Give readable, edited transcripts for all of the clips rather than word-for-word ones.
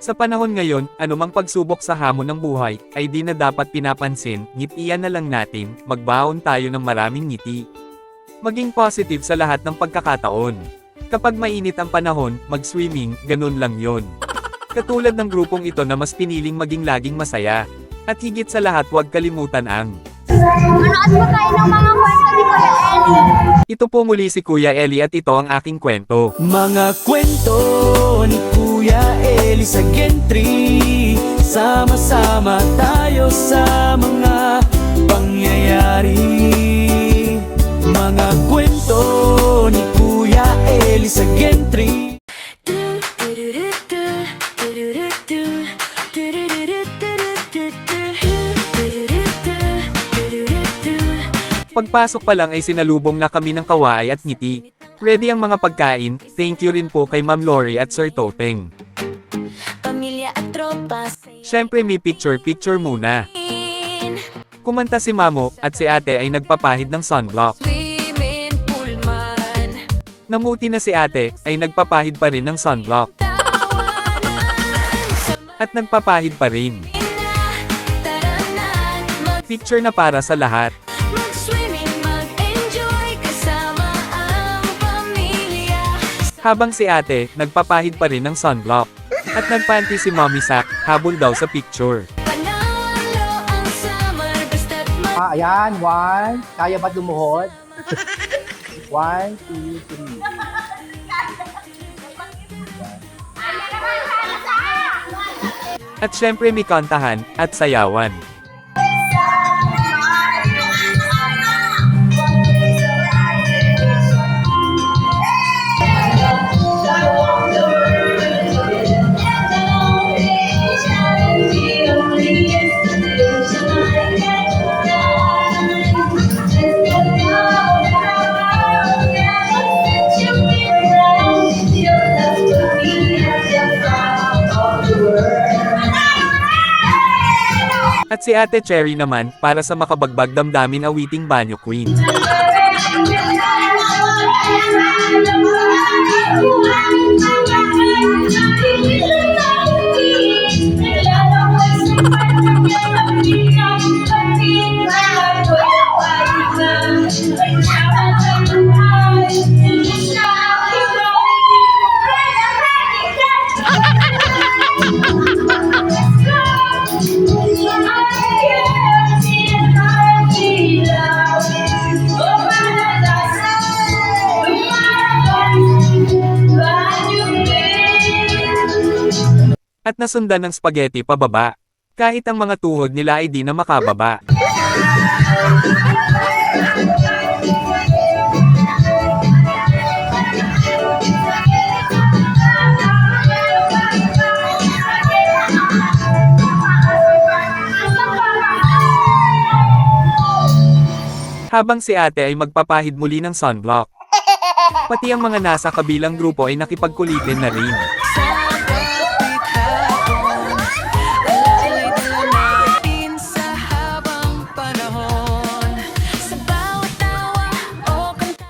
Sa panahon ngayon, anumang pagsubok sa hamon ng buhay, ay di na dapat pinapansin, ngitian na lang natin, magbaon tayo ng maraming ngiti. Maging positive sa lahat ng pagkakataon. Kapag mainit ang panahon, mag-swimming, ganun lang yon. Katulad ng grupong ito na mas piniling maging laging masaya. At higit sa lahat huwag kalimutan ang Manood po tayo ng mga kwento ni Kuya Eli. ito po muli si Kuya Eli at ito ang aking kwento. Mga kwento ni Kuya Eli sa Gentry. Sama-sama tayo sa mga pangyayari. Mga kwento ni Kuya Eli sa Gentry. Pagpasok pa lang ay sinalubong na kami ng kaway at ngiti. Ready ang mga pagkain, thank you rin po kay Ma'am Lori at Sir Toteng. Pamilya at tropa sa Syempre may picture muna. Kumanta si Mamo at si Ate ay nagpapahid ng sunblock. swimming pool man. Namuti na si Ate ay nagpapahid pa rin ng sunblock. At nagpapahid pa rin. Tara na, Picture na para sa lahat. mag-swimming, mag-enjoy kasama ang pamilya. Habang si Ate nagpapahid pa rin ng sunblock. At nagpanty si Mommy Sak, habol daw sa picture. Panalo ang summer basta't Ayan, one. Kaya ba lumuhod? 1, 2, 3. At syempre may kantahan at sayawan. At si Ate Cherry naman, para sa makabagbag damdamin awiting Banyo Queen. At nasundan ng spaghetti pababa. Kahit ang mga tuhod nila ay di na makababa. Habang si Ate ay magpapahid muli ng sunblock. Pati ang mga nasa kabilang grupo ay nakipagkulitin na rin.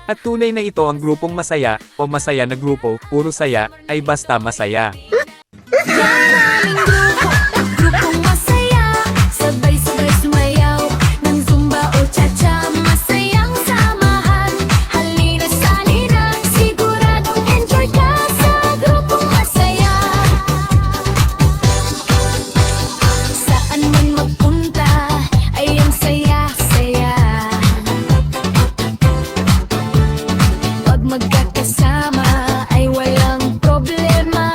At tunay na ito ang grupong masaya, o masaya na grupo, puro saya, ay basta masaya. grupong masaya, sabay-sabay sumayaw ng Zumba o Cha-Cha, masayang samahan. Halina sa halina, siguradong enjoy ka sa grupong masaya. Saan man magpunta, ay ang saya-saya. Pag magkakasama, ay walang problema.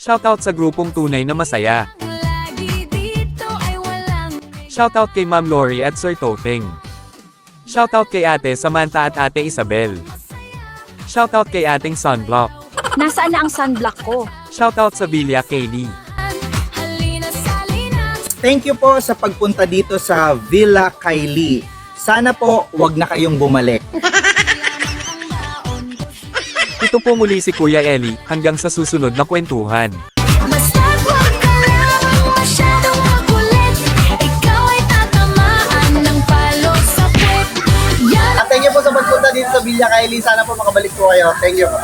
Shoutout sa grupong tunay na masaya. Shoutout kay Ma'am Lori at Sir Toteng. Shoutout kay Ate Samantha at Ate Isabel. Shoutout kay Ating Sunblock. Nasaan na ang sunblock ko? Shoutout sa Villa Kaylee. Thank you po sa pagpunta dito sa Villa Kylie. Sana po wag na kayong bumalik. Ito po muli si Kuya Eli, hanggang sa susunod na kwentuhan. Basta't huwag ka lang masyadong makulit. Ikaw ay tatamaan ng palo sa puwet. Yan At thank you po sa pagpunta dito sa Villa Kylie. Sana po makabalik po kayo. Thank you po.